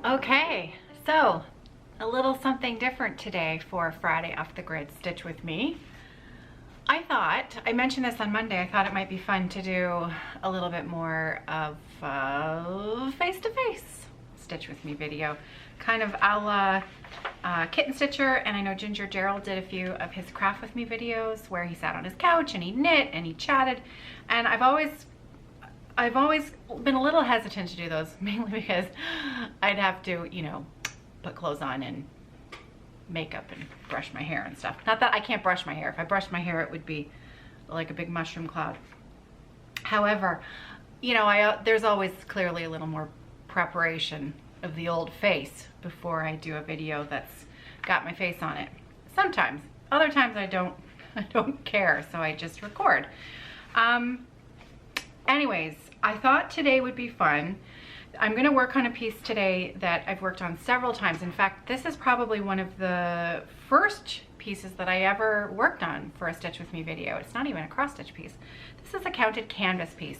Okay, so a little something different today for Friday Off the Grid Stitch with Me. I mentioned this on Monday, I thought it might be fun to do a little bit more of face-to-face Stitch with Me video, kind of a la Kitten Stitcher. And I know Ginger Gerald did a few of his Craft With Me videos where he sat on his couch and he knit and he chatted, and I've always been a little hesitant to do those, mainly because I'd have to, you know, put clothes on and makeup and brush my hair and stuff. Not that I can't brush my hair. If I brushed my hair, it would be like a big mushroom cloud. However, you know, there's always clearly a little more preparation of the old face before I do a video that's got my face on it. Sometimes. Other times I don't care, so I just record. Anyways, I thought today would be fun. I'm going to work on a piece today that I've worked on several times. In fact, this is probably one of the first pieces that I ever worked on for a Stitch With Me video. It's not even a cross stitch piece. This is a counted canvas piece.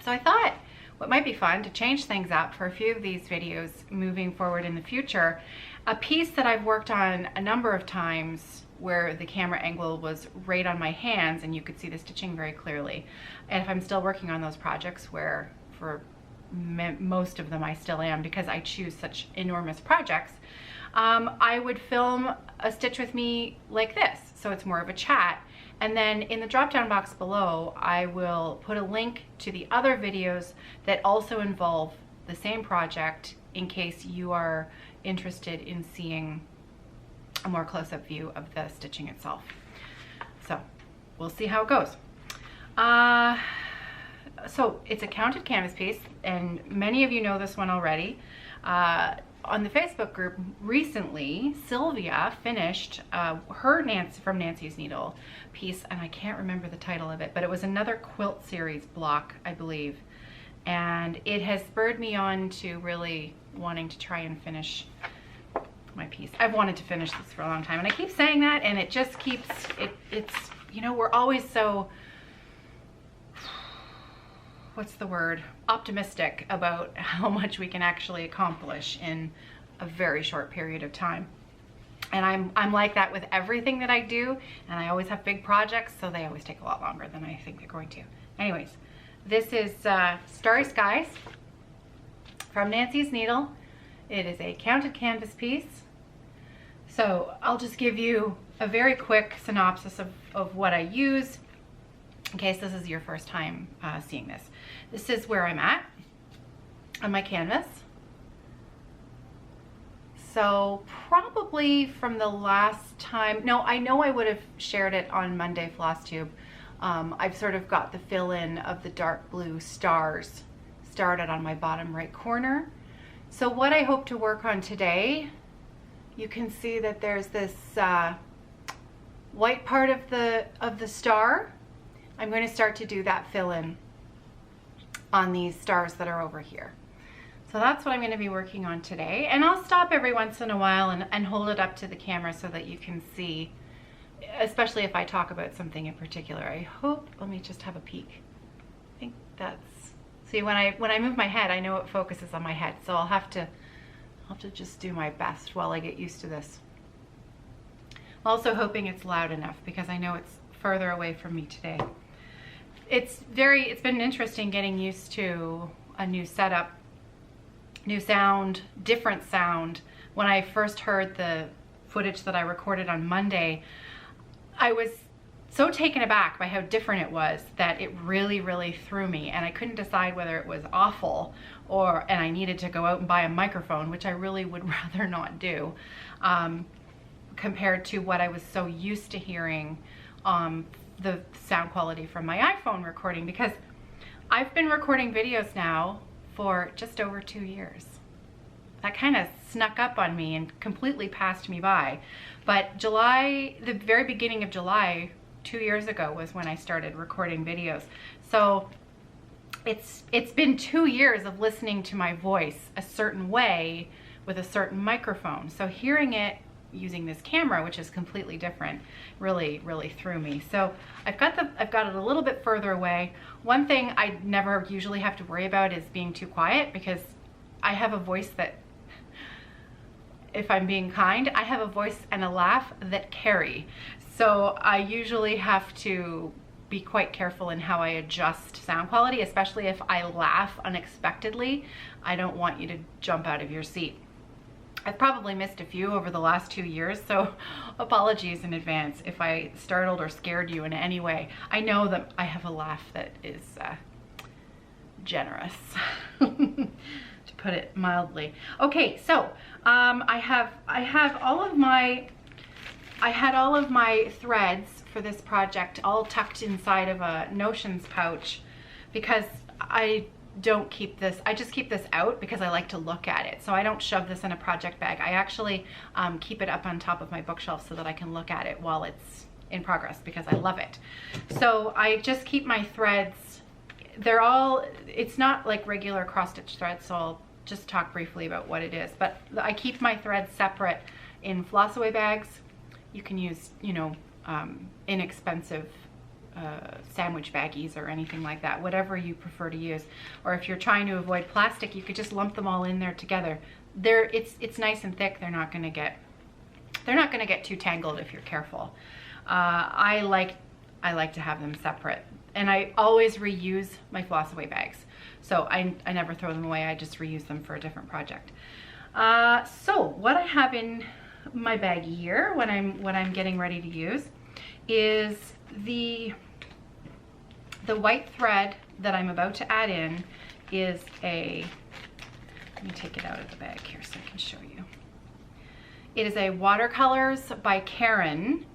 So I thought what might be fun to change things up for a few of these videos moving forward in the future, a piece that I've worked on a number of times where the camera angle was right on my hands and you could see the stitching very clearly. And if I'm still working on those projects, where for most of them I still am because I choose such enormous projects, I would film a Stitch With Me like this. So it's more of a chat. And then in the drop down box below, I will put a link to the other videos that also involve the same project in case you are interested in seeing a more close-up view of the stitching itself. So we'll see how it goes. So it's a counted canvas piece, and many of you know this one already. On the Facebook group recently, Sylvia finished her from Nancy's Needle piece, and I can't remember the title of it, but it was another quilt series block, I believe. And it has spurred me on to really wanting to try and finish my piece. I've wanted to finish this for a long time, and I keep saying that, and it just keeps, it's, you know, we're always so, what's the word, optimistic about how much we can actually accomplish in a very short period of time. And I'm like that with everything that I do, and I always have big projects, so they always take a lot longer than I think they're going to. Anyways, this is Starry Skies from Nancy's Needle. It is a counted canvas piece. So I'll just give you a very quick synopsis of what I use in case this is your first time seeing this. This is where I'm at on my canvas. So probably from the last time, no, I know I would have shared it on Monday FlossTube. I've sort of got the fill-in of the dark blue stars started on my bottom right corner. So what I hope to work on today, you can see that there's this white part of the star. I'm going to start to do that fill-in on these stars that are over here. So that's what I'm going to be working on today. And I'll stop every once in a while and hold it up to the camera so that you can see, especially if I talk about something in particular. I hope, let me just have a peek. I think that's, see, when I move my head, I know it focuses on my head. So I'll have to just do my best while I get used to this. I'm also hoping it's loud enough because I know it's further away from me today. It's been interesting getting used to a new setup, new sound, different sound. When I first heard the footage that I recorded on Monday, I was so taken aback by how different it was that it really, really threw me, and I couldn't decide whether it was awful and I needed to go out and buy a microphone, which I really would rather not do, compared to what I was so used to hearing the sound quality from my iPhone recording, because I've been recording videos now for just over 2 years. That kind of snuck up on me and completely passed me by. But July, the very beginning of July, 2 years ago was when I started recording videos. So it's been 2 years of listening to my voice a certain way with a certain microphone. So hearing it using this camera, which is completely different, really threw me. So I've got it a little bit further away. One thing I never usually have to worry about is being too quiet, because I have a voice that if I'm being kind, I have a voice and a laugh that carry. So I usually have to be quite careful in how I adjust sound quality, especially if I laugh unexpectedly. I don't want you to jump out of your seat. I've probably missed a few over the last 2 years, so apologies in advance if I startled or scared you in any way. I know that I have a laugh that is generous, to put it mildly. Okay, so I had all of my threads for this project all tucked inside of a Notions pouch because I don't keep this, I just keep this out because I like to look at it. So I don't shove this in a project bag. I actually keep it up on top of my bookshelf so that I can look at it while it's in progress because I love it. So I just keep my threads, they're all, it's not like regular cross stitch threads, so I'll just talk briefly about what it is. But I keep my threads separate in floss away bags. You can use, you know, inexpensive sandwich baggies or anything like that, whatever you prefer to use. Or if you're trying to avoid plastic, you could just lump them all in there together. It's nice and thick. They're not going to get too tangled if you're careful. I like to have them separate, and I always reuse my floss away bags. So I never throw them away. I just reuse them for a different project. So what I have in my bag here when I'm getting ready to use is the white thread that I'm about to add in is let me take it out of the bag here so I can show you. It is a Watercolors by Karen,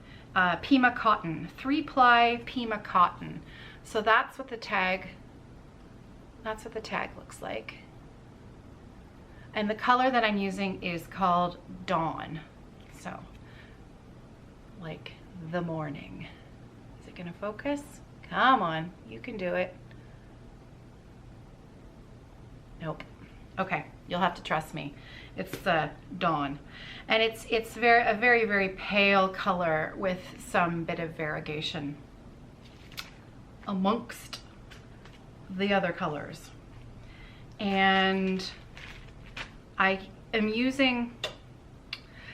Pima Cotton, 3-ply Pima Cotton. So that's what the tag looks like. And the color that I'm using is called Dawn. So, like the morning. Is it gonna focus? Come on, you can do it. Nope. Okay, you'll have to trust me. It's Dawn, and it's a very pale color with some bit of variegation amongst the other colors. And I am using,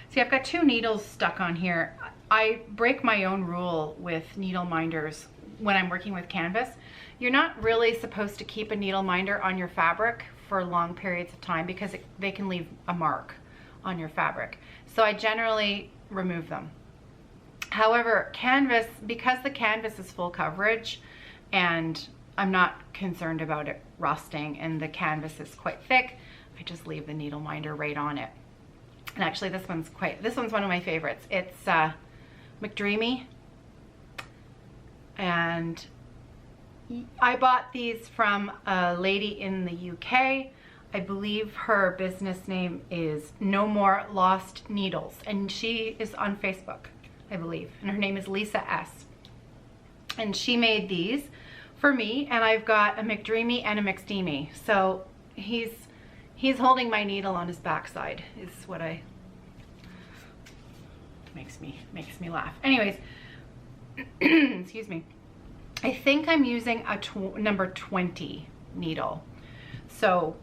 see, I've got 2 needles stuck on here. I break my own rule with needle minders when I'm working with canvas. You're not really supposed to keep a needle minder on your fabric for long periods of time because they can leave a mark on your fabric. So I generally remove them. However, canvas, because the canvas is full coverage and I'm not concerned about it rusting and the canvas is quite thick, I just leave the needle minder right on it. And actually this one's one of my favorites. It's McDreamy, and I bought these from a lady in the UK. I believe her business name is No More Lost Needles, and she is on Facebook, I believe, and her name is Lisa S. And she made these for me, and I've got a McDreamy and a McSteamy. So he's holding my needle on his backside is what makes me laugh. Anyways, excuse me. I think I'm using a number 20 needle. So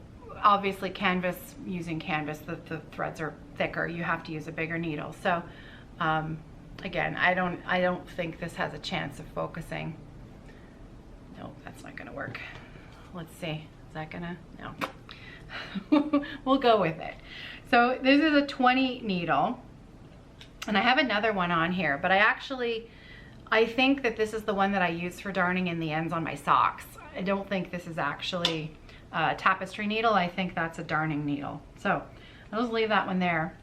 obviously using canvas, the threads are thicker. You have to use a bigger needle. So again, I don't think this has a chance of focusing. No, that's not gonna work. Let's see, is that gonna, no. We'll go with it. So this is a 20 needle, and I have another one on here, but I think that this is the one that I use for darning in the ends on my socks. I don't think this is actually a tapestry needle. I think that's a darning needle. So I'll just leave that one there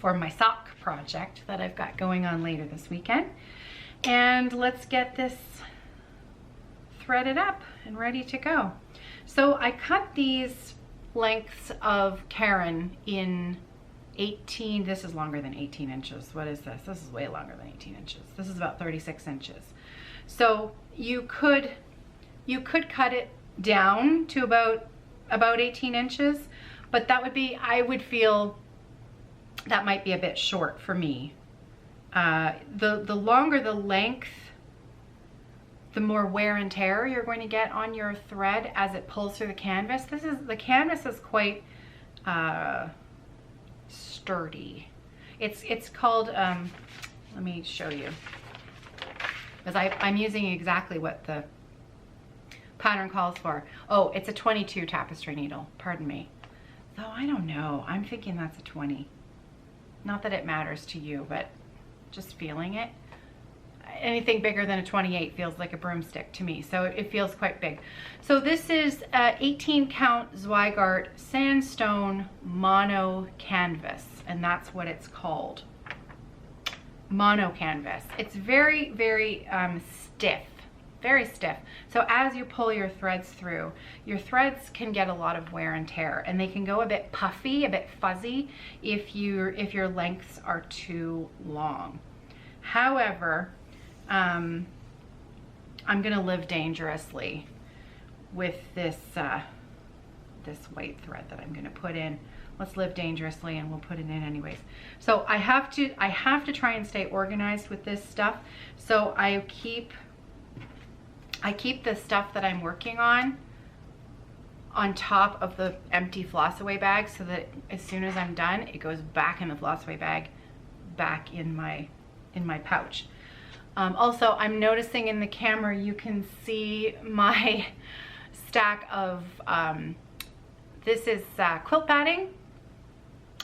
for my sock project that I've got going on later this weekend. And let's get this threaded up and ready to go. So I cut these lengths of Karen in 18, this is longer than 18 inches. What is this? This is way longer than 18 inches. This is about 36 inches. So you could cut it down to about 18 inches, but that would be, I would feel that might be a bit short for me. The longer the length, the more wear and tear you're going to get on your thread as it pulls through the canvas. The canvas is quite sturdy. It's called, let me show you, because I'm using exactly what the pattern calls for. Oh, it's a 22 tapestry needle, pardon me. Though I don't know, I'm thinking that's a 20. Not that it matters to you, but just feeling it. Anything bigger than a 28 feels like a broomstick to me, so it feels quite big. So this is 18 count Zweigart sandstone mono canvas, and that's what it's called. Mono canvas. It's very, very stiff, very stiff. So as you pull your threads through, your threads can get a lot of wear and tear, and they can go a bit puffy, a bit fuzzy if your lengths are too long. However, I'm gonna live dangerously with this this white thread that I'm gonna put in. Let's live dangerously, and we'll put it in anyways. So I have to try and stay organized with this stuff. So I keep the stuff that I'm working on top of the empty floss away bag, so that as soon as I'm done, it goes back in the floss away bag, back in my pouch. Also, I'm noticing in the camera you can see my stack of, this is quilt batting.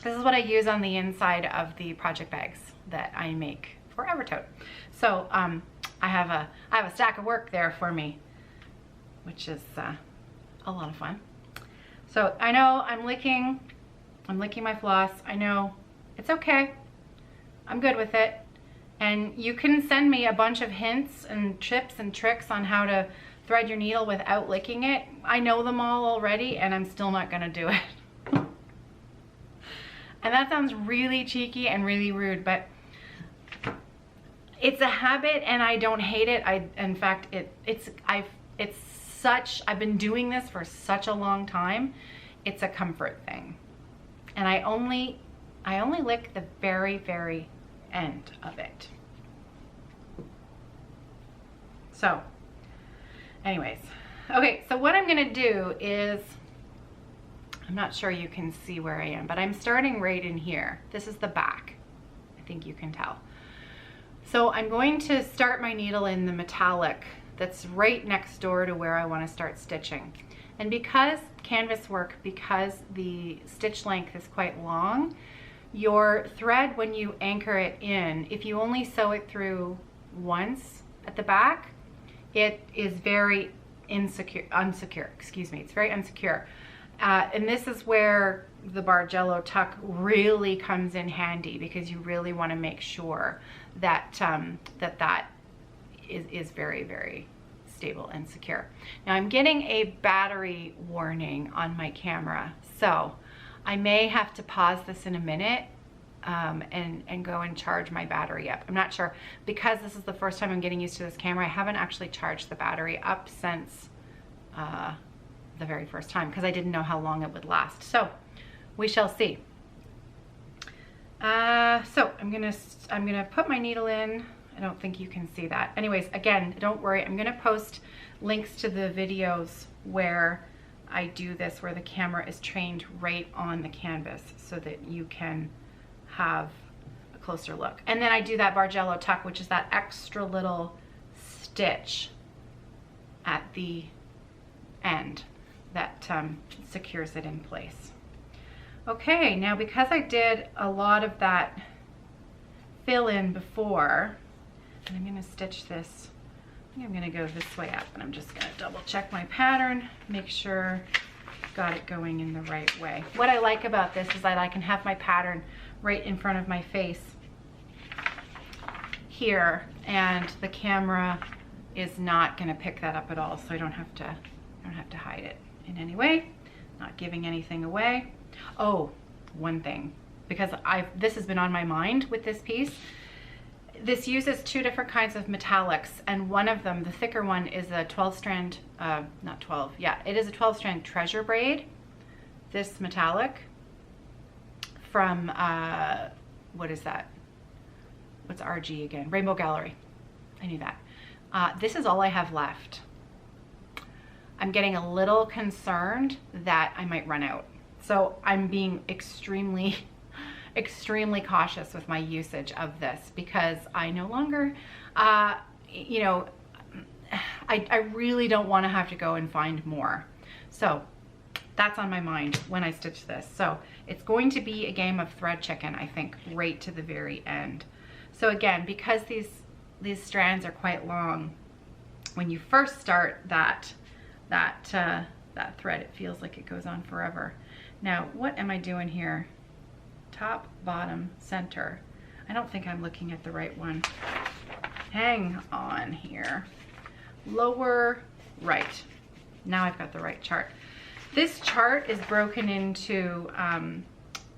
This is what I use on the inside of the project bags that I make for Evertote. So I have a stack of work there for me, which is a lot of fun. So I know I'm licking my floss. I know it's okay. I'm good with it. And you can send me a bunch of hints and tips and tricks on how to thread your needle without licking it. I know them all already, and I'm still not gonna do it. And that sounds really cheeky and really rude, but it's a habit, and I don't hate it. In fact, I've been doing this for such a long time. It's a comfort thing. And I only lick the very, very end of it. So anyways, okay, so what I'm gonna do is, I'm not sure you can see where I am, but I'm starting right in here. This is the back, I think you can tell. So I'm going to start my needle in the metallic that's right next door to where I want to start stitching. And because canvas work, because the stitch length is quite long, your thread, when you anchor it in, if you only sew it through once at the back, it is very unsecure, excuse me, it's very unsecure. And this is where the Bargello tuck really comes in handy, because you really want to make sure that that is very, very stable and secure. Now I'm getting a battery warning on my camera, so I may have to pause this in a minute and go and charge my battery up. I'm not sure, because this is the first time I'm getting used to this camera. I haven't actually charged the battery up since the very first time, because I didn't know how long it would last. So we shall see. So I'm gonna put my needle in. I don't think you can see that. Anyways, again, don't worry. I'm gonna post links to the videos where I do this, where the camera is trained right on the canvas, so that you can have a closer look. And then I do that Bargello tuck, which is that extra little stitch at the end that secures it in place. Okay, now because I did a lot of that fill in before, and I'm gonna stitch this, I think I'm gonna go this way up, and I'm just gonna double check my pattern, make sure I've got it going in the right way. What I like about this is I can have my pattern right in front of my face here, and the camera is not gonna pick that up at all, so I don't have to hide it in any way, not giving anything away. Oh, one thing, because this has been on my mind with this piece. This uses two different kinds of metallics, and one of them, the thicker one, is a 12 strand, not 12, yeah, it is a 12 strand treasure braid, this metallic, from, what is that? What's RG again? Rainbow Gallery. I knew that. This is all I have left. I'm getting a little concerned that I might run out. So I'm being extremely extremely cautious with my usage of this because I no longer, you know, I really don't want to have to go and find more. So that's on my mind when I stitch this. So it's going to be a game of thread chicken, I think, right to the very end. So again, because these strands are quite long, when you first start that thread, it feels like it goes on forever. Now, what am I doing here? Top, bottom, center. I don't think I'm looking at the right one. Hang on here. Lower, right. Now I've got the right chart. This chart is broken into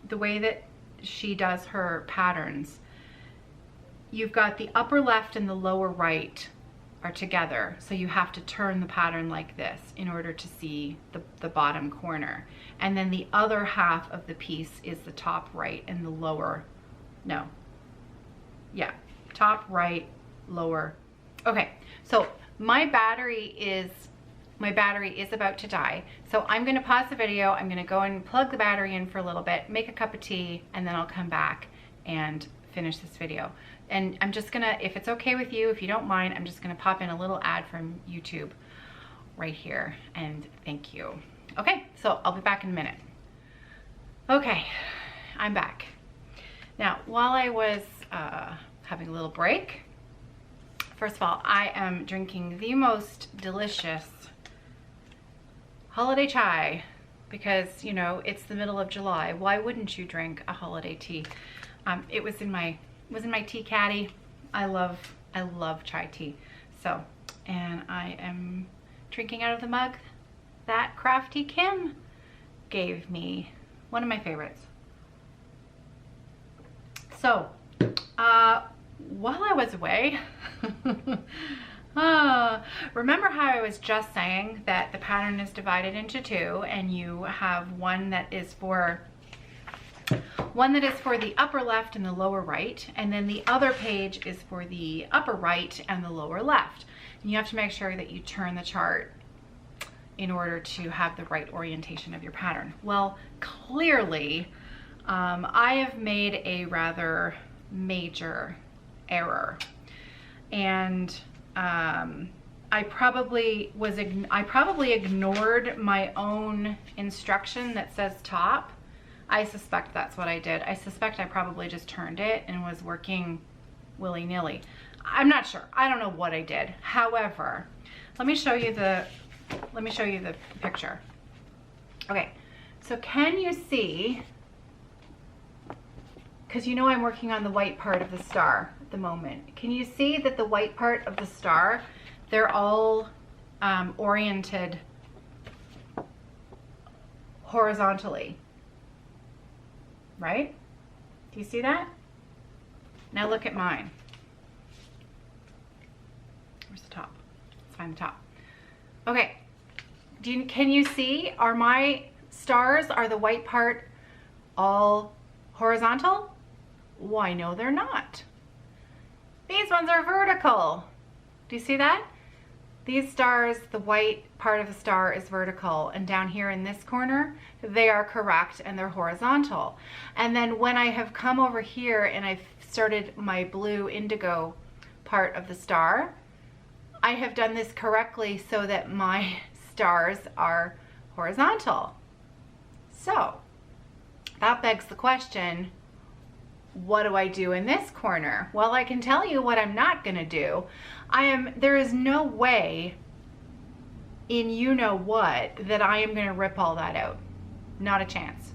the way that she does her patterns. You've got the upper left and the lower right are together, so you have to turn the pattern like this in order to see the bottom corner. And then the other half of the piece is the top right and the lower, no, yeah, top right, lower. Okay, so my battery is about to die, so I'm going to pause the video. I'm going to go and plug the battery in for a little bit, make a cup of tea, and then I'll come back and finish this video. And I'm just gonna, if it's okay with you, if you don't mind, I'm just gonna pop in a little ad from YouTube right here, and thank you. Okay, so I'll be back in a minute. Okay, I'm back. Now, while I was having a little break, first of all, I am drinking the most delicious holiday chai because, you know, it's the middle of July. Why wouldn't you drink a holiday tea? It was in my tea caddy. I love chai tea. So, and I am drinking out of the mug that Crafty Kim gave me. One of my favorites. So, while I was away, remember how I was just saying that the pattern is divided into two, and you have one that is for the upper left and the lower right, and then the other page is for the upper right and the lower left. And you have to make sure that you turn the chart in order to have the right orientation of your pattern. Well, clearly, I have made a rather major error, and I probably ignored my own instruction that says top. I suspect that's what I did. I suspect I probably just turned it and was working willy-nilly. I'm not sure. I don't know what I did. However, let me show you the picture. Okay, so can you see, because you know I'm working on the white part of the star at the moment. Can you see that the white part of the star, they're all oriented horizontally, right? Do you see that? Now look at mine. Where's the top? Let's find the top. Okay, can you see, are my stars, are the white part all horizontal? Why, no, they're not. These ones are vertical. Do you see that? These stars, the white part of the star is vertical, and down here in this corner, they are correct and they're horizontal. And then when I have come over here and I've started my blue indigo part of the star, I have done this correctly so that my stars are horizontal. So that begs the question, what do I do in this corner? Well, I can tell you what I'm not gonna do. There is no way in you know what that I am gonna rip all that out. Not a chance.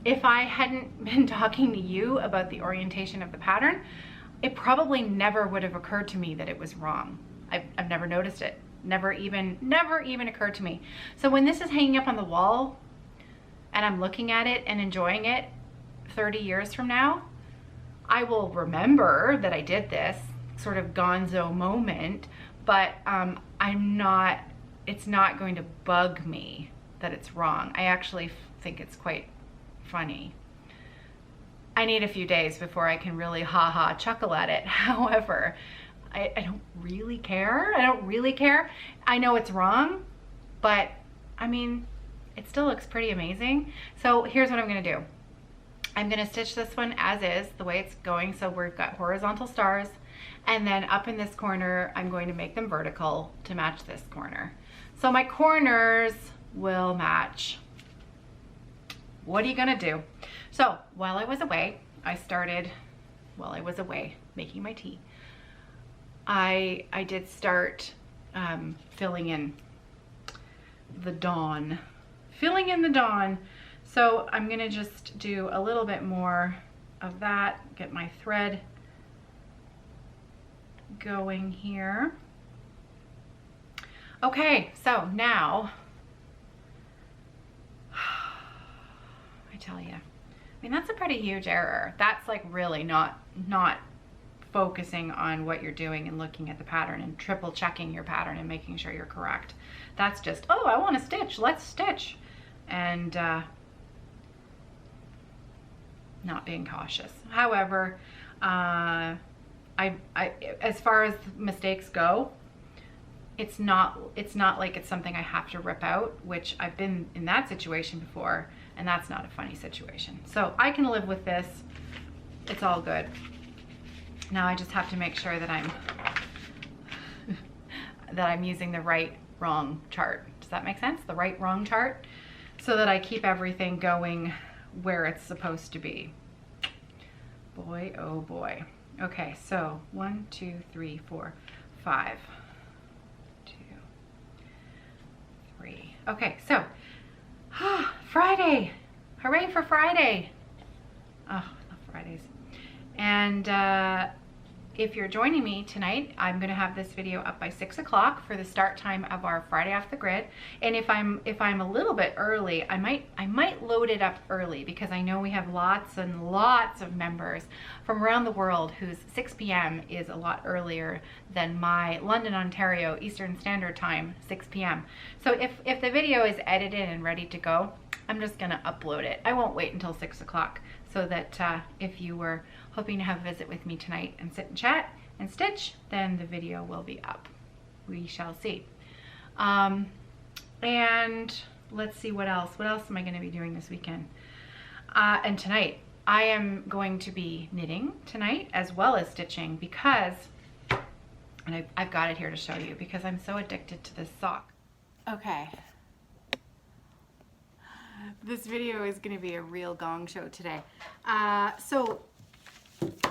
If I hadn't been talking to you about the orientation of the pattern, it probably never would have occurred to me that it was wrong. I've never noticed it. Never even occurred to me. So when this is hanging up on the wall and I'm looking at it and enjoying it 30 years from now, I will remember that I did this sort of gonzo moment, but it's not going to bug me that it's wrong. I actually think it's quite funny. I need a few days before I can really chuckle at it. However, I don't really care. I don't really care. I know it's wrong, but I mean, it still looks pretty amazing. So here's what I'm gonna do. I'm gonna stitch this one as is, the way it's going. So we've got horizontal stars, and then up in this corner, I'm going to make them vertical to match this corner. So my corners will match. What are you gonna do? So while I was away, making my tea, I did start filling in the dawn. So I'm gonna just do a little bit more of that, get my thread going here. Okay, so now, I tell you, I mean, that's a pretty huge error. That's like really not focusing on what you're doing and looking at the pattern and triple checking your pattern and making sure you're correct. That's just, oh, I want to stitch, let's stitch. And not being cautious. However, I as far as mistakes go, it's not like it's something I have to rip out, which I've been in that situation before, and that's not a funny situation. So I can live with this. It's all good. Now I just have to make sure that I'm using the right wrong chart. Does that make sense? The right wrong chart, so that I keep everything going where it's supposed to be. Boy, oh boy. Okay, so 1, 2, 3, 4, 5. 2, 3. Okay, so Friday. Hooray for Friday. Oh, I love Fridays. And if you're joining me tonight, I'm gonna have this video up by 6 o'clock for the start time of our Friday Off the Grid. And if I'm a little bit early, I might load it up early, because I know we have lots and lots of members from around the world whose 6 p.m. is a lot earlier than my London, Ontario Eastern Standard Time 6 p.m. So if the video is edited and ready to go, I'm just gonna upload it. I won't wait until 6 o'clock, so that if you were hoping to have a visit with me tonight and sit and chat and stitch, then the video will be up. We shall see. And let's see what else. What else am I going to be doing this weekend? And tonight, I am going to be knitting tonight as well as stitching, because, and I've got it here to show you, because I'm so addicted to this sock. Okay. This video is going to be a real gong show today. So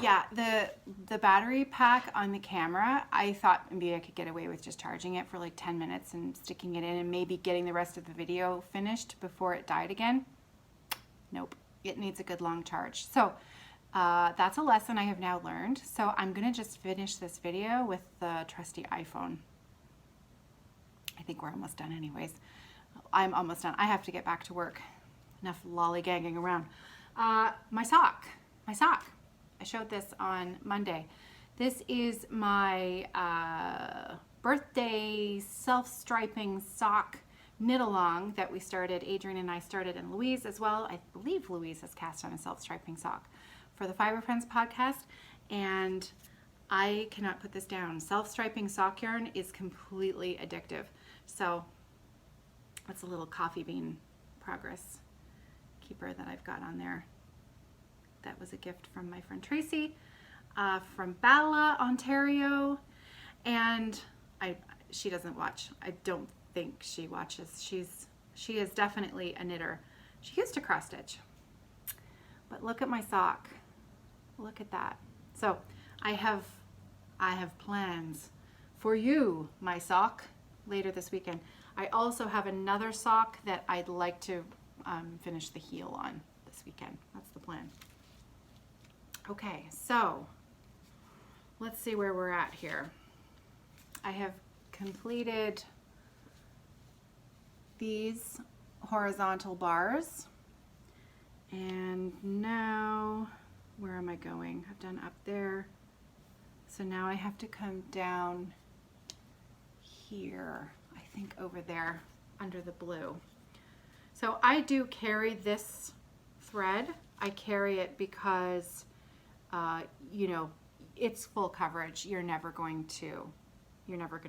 yeah, the battery pack on the camera, I thought maybe I could get away with just charging it for like 10 minutes and sticking it in and maybe getting the rest of the video finished before it died again. Nope, it needs a good long charge. So that's a lesson I have now learned. So I'm gonna just finish this video with the trusty iPhone. I think we're almost done anyways. I'm almost done. I have to get back to work. Enough lollygagging around. My sock. I showed this on Monday. This is my birthday self-striping sock knit along that we started, Adrian and I started, and Louise as well. I believe Louise has cast on a self-striping sock for the Fiber Friends podcast, and I cannot put this down. Self-striping sock yarn is completely addictive. So that's a little coffee bean progress keeper that I've got on there. That was a gift from my friend Tracy from Bala, Ontario, and she doesn't watch. I don't think she watches. She is definitely a knitter. She used to cross stitch, but look at my sock. Look at that. So I have plans for you, my sock, later this weekend. I also have another sock that I'd like to finish the heel on this weekend. That's the plan. Okay, so let's see where we're at here. I have completed these horizontal bars, and now where am I going? I've done up there, so now I have to come down here, I think over there under the blue. So I do carry this thread. I carry it because you know, it's full coverage. You're never going to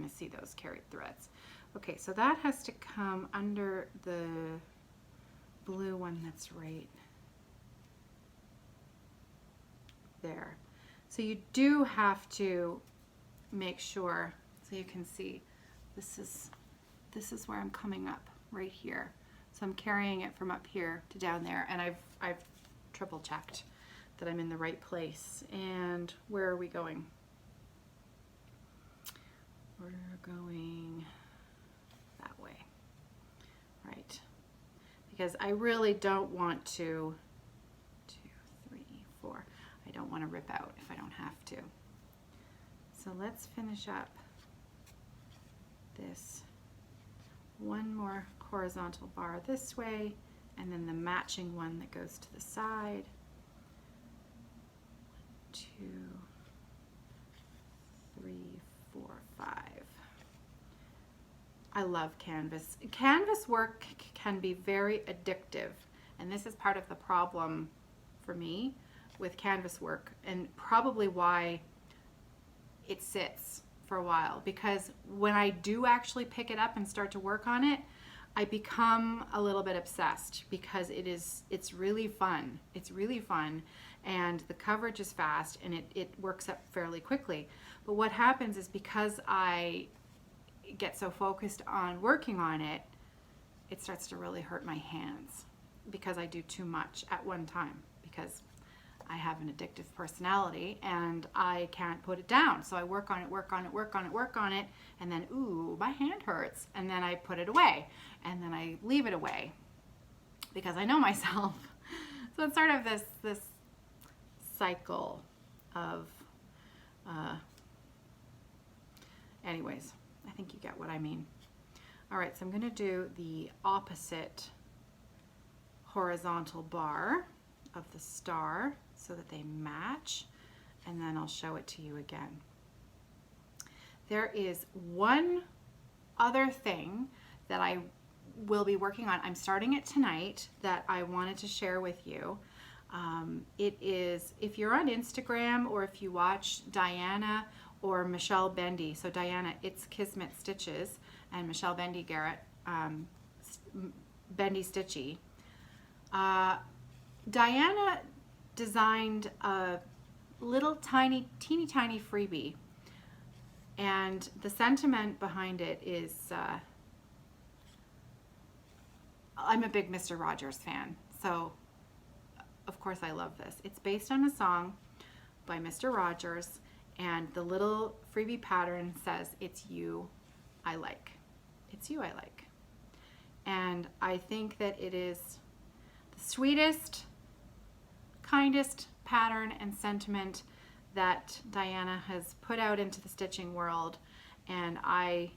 see those carried threads. Okay, so that has to come under the blue one that's right there. So you do have to make sure, so you can see, this is where I'm coming up right here. So I'm carrying it from up here to down there, and I've triple checked that I'm in the right place. And where are we going? We're going that way, right? Because I really don't want to, 2, 3, 4, I don't want to rip out if I don't have to. So let's finish up this one more horizontal bar this way, and then the matching one that goes to the side. 1, 2, 3, 4, 5. I love canvas. Canvas work can be very addictive, and this is part of the problem for me with canvas work, and probably why it sits for a while, because when I do actually pick it up and start to work on it, I become a little bit obsessed, because it's really fun. It's really fun, and the coverage is fast, and it works up fairly quickly. But what happens is, because I get so focused on working on it, it starts to really hurt my hands, because I do too much at one time, because I have an addictive personality and I can't put it down. So I work on it, and then, ooh, my hand hurts. And then I put it away, and then I leave it away, because I know myself. So it's sort of this cycle of, anyways, I think you get what I mean. All right, so I'm gonna do the opposite horizontal bar of the star so that they match, and then I'll show it to you again. There is one other thing that I will be working on. I'm starting it tonight, that I wanted to share with you. It is, if you're on Instagram, or if you watch Diana or Michelle Bendy, so Diana, It's Kismet Stitches, and Michelle Bendy Garrett, Bendy Stitchy. Diana designed a little teeny tiny freebie, and the sentiment behind it is, I'm a big Mr. Rogers fan, so of course I love this. It's based on a song by Mr. Rogers, and the little freebie pattern says, "It's you I like." It's you I like. And I think that it is the sweetest, kindest pattern and sentiment that Diana has put out into the stitching world, and I'm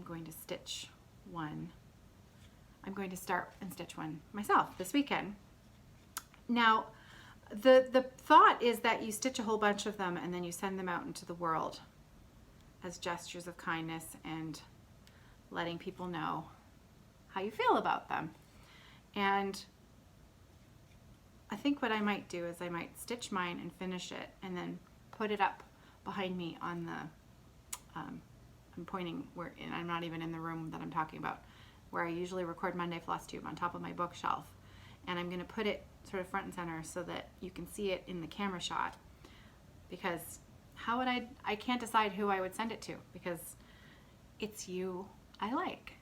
going to stitch one. I'm going to start and stitch one myself this weekend. Now, the thought is that you stitch a whole bunch of them, and then you send them out into the world as gestures of kindness and letting people know how you feel about them. And I think what I might do is I might stitch mine and finish it, and then put it up behind me on the, I'm pointing where, and I'm not even in the room that I'm talking about, where I usually record Monday Floss Tube, on top of my bookshelf. And I'm gonna put it sort of front and center so that you can see it in the camera shot, because how would I can't decide who I would send it to, because it's you I like.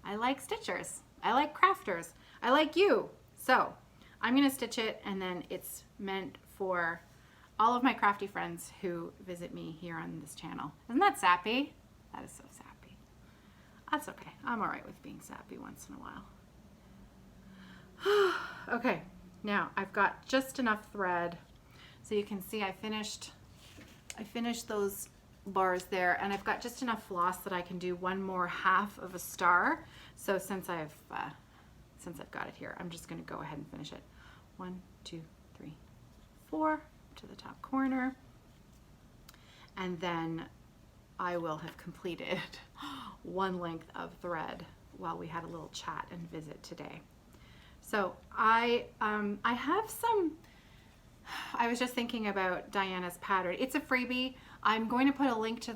I like stitchers. I like crafters. I like you. So I'm going to stitch it, and then it's meant for all of my crafty friends who visit me here on this channel. Isn't that sappy? That is so sappy. That's okay. I'm all right with being sappy once in a while. Okay, now I've got just enough thread. So you can see I finished those bars there, and I've got just enough floss that I can do one more half of a star. So since I've got it here, I'm just going to go ahead and finish it. 1, 2, 3, 4 to the top corner, and then I will have completed one length of thread while we had a little chat and visit today. So I have some. I was just thinking about Diana's pattern. It's a freebie. I'm going to put a link to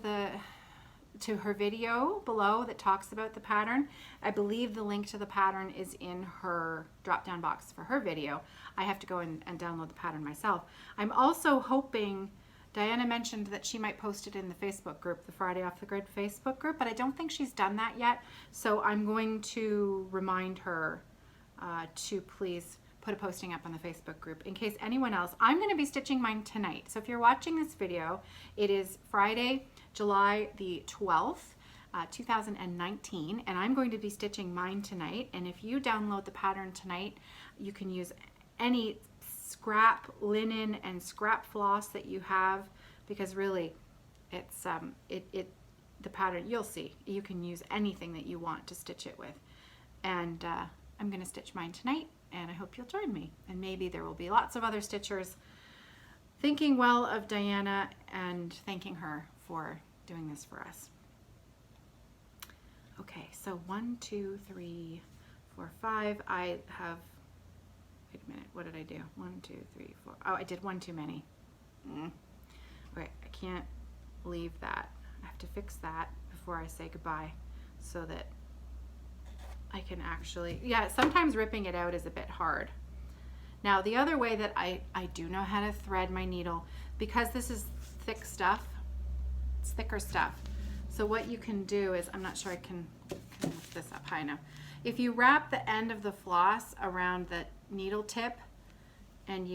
to her video below that talks about the pattern. I believe the link to the pattern is in her drop-down box for her video. I have to go and download the pattern myself. I'm also hoping, Diana mentioned that she might post it in the Facebook group, the Friday Off the Grid Facebook group, but I don't think she's done that yet. So I'm going to remind her to please put a posting up on the Facebook group in case anyone else. I'm going to be stitching mine tonight. So if you're watching this video, it is Friday, July the 12th, 2019, and I'm going to be stitching mine tonight. And if you download the pattern tonight, you can use any scrap linen and scrap floss that you have, because really it's the pattern, you'll see, you can use anything that you want to stitch it with. And I'm going to stitch mine tonight, and I hope you'll join me. And maybe there will be lots of other stitchers thinking well of Diana and thanking her for doing this for us. Okay, so 1, 2, 3, 4, 5. I have, wait a minute, what did I do? 1, 2, 3, 4. Oh, I did one too many. Okay, I can't leave that. I have to fix that before I say goodbye so that I can actually, yeah, sometimes ripping it out is a bit hard. Now, the other way that I do know how to thread my needle, because this is thick stuff, it's thicker stuff. So what you can do is, I'm not sure I can lift this up high enough. If you wrap the end of the floss around the needle tip, and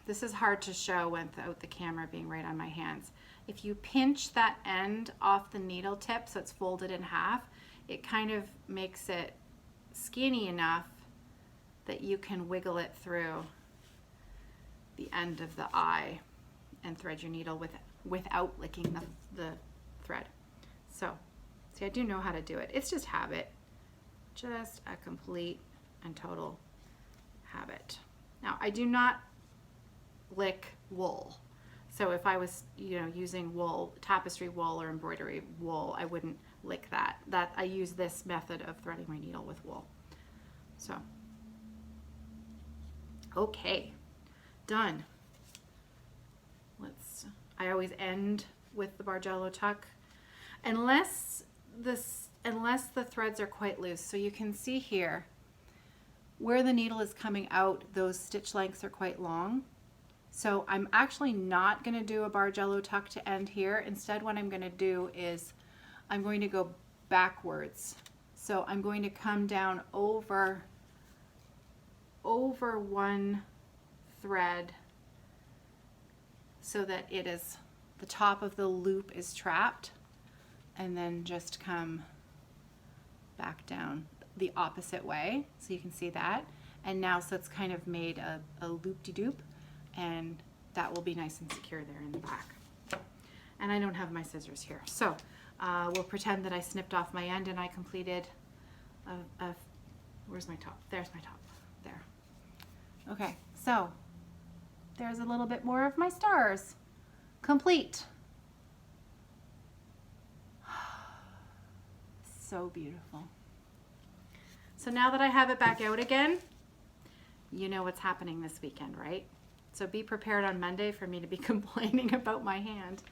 this is hard to show without the camera being right on my hands. If you pinch that end off the needle tip so it's folded in half, it kind of makes it skinny enough that you can wiggle it through the end of the eye and thread your needle without licking the thread. So, see, I do know how to do it. It's just habit. Just a complete and total habit. Now, I do not lick wool. So if I was, using wool, tapestry wool or embroidery wool, I wouldn't lick that. I use this method of threading my needle with wool. So, okay, done. I always end with the Bargello tuck, unless the threads are quite loose. So you can see here, where the needle is coming out, those stitch lengths are quite long. So I'm actually not going to do a Bargello tuck to end here. Instead, what I'm going to do is I'm going to go backwards. So I'm going to come down over one thread so that it is, the top of the loop is trapped, and then just come back down the opposite way, so you can see that. And now, so it's kind of made a loop-de-doop, and that will be nice and secure there in the back. And I don't have my scissors here, so we'll pretend that I snipped off my end and I completed where's my top? There's my top, there. Okay, so there's a little bit more of my stars complete. So beautiful. So now that I have it back out again, you know what's happening this weekend, right? So be prepared on Monday for me to be complaining about my hand.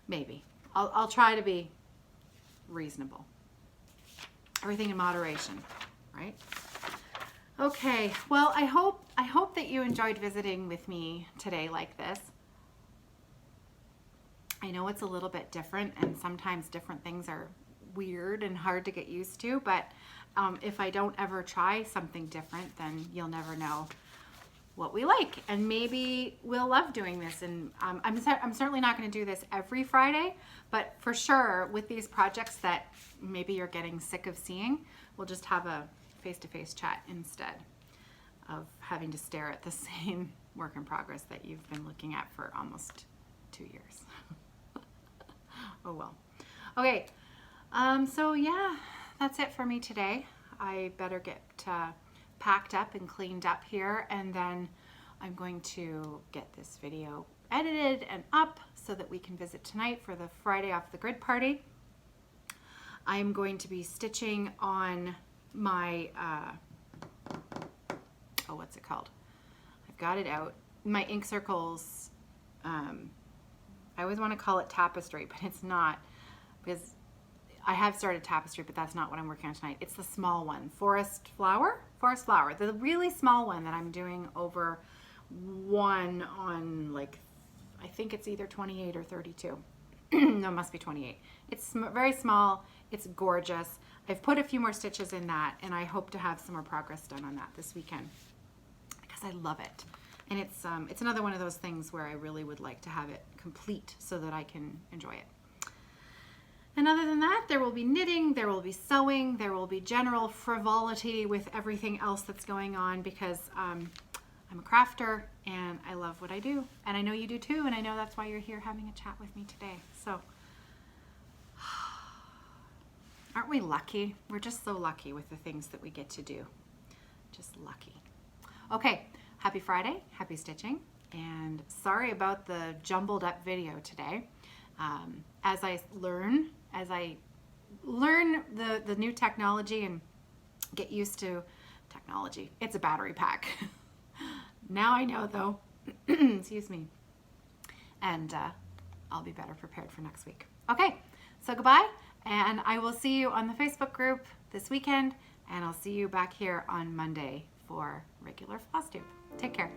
Maybe. I'll try to be reasonable. Everything in moderation, right? Okay, well, I hope that you enjoyed visiting with me today like this. I know it's a little bit different, and sometimes different things are weird and hard to get used to, but if I don't ever try something different, then you'll never know what we like, and maybe we'll love doing this. And I'm certainly not going to do this every Friday, but for sure with these projects that maybe you're getting sick of seeing, we'll just have a face-to-face chat instead of having to stare at the same work in progress that you've been looking at for almost 2 years. Oh well. Okay, so yeah, that's it for me today. I better get packed up and cleaned up here, and then I'm going to get this video edited and up so that we can visit tonight for the Friday Off the Grid party. I'm going to be stitching on my oh, what's it called? I've got it out. My ink circles, I always want to call it tapestry, but it's not. because I have started tapestry, but that's not what I'm working on tonight. It's the small one, forest flower, the really small one that I'm doing over one on, like, I think it's either 28 or 32. No, it must be 28. It's very small. It's gorgeous. I've put a few more stitches in that, and I hope to have some more progress done on that this weekend because I love it. And it's another one of those things where I really would like to have it complete so that I can enjoy it. And other than that, there will be knitting, there will be sewing, there will be general frivolity with everything else that's going on because I'm a crafter and I love what I do. And I know you do too, and I know that's why you're here having a chat with me today. So, aren't we lucky? We're just so lucky with the things that we get to do. Just lucky. Okay, happy Friday, happy stitching, and sorry about the jumbled up video today. As I learn the new technology and get used to technology, it's a battery pack. Now I know though, excuse me, and I'll be better prepared for next week. Okay, so goodbye, and I will see you on the Facebook group this weekend, and I'll see you back here on Monday for regular floss tube. Take care.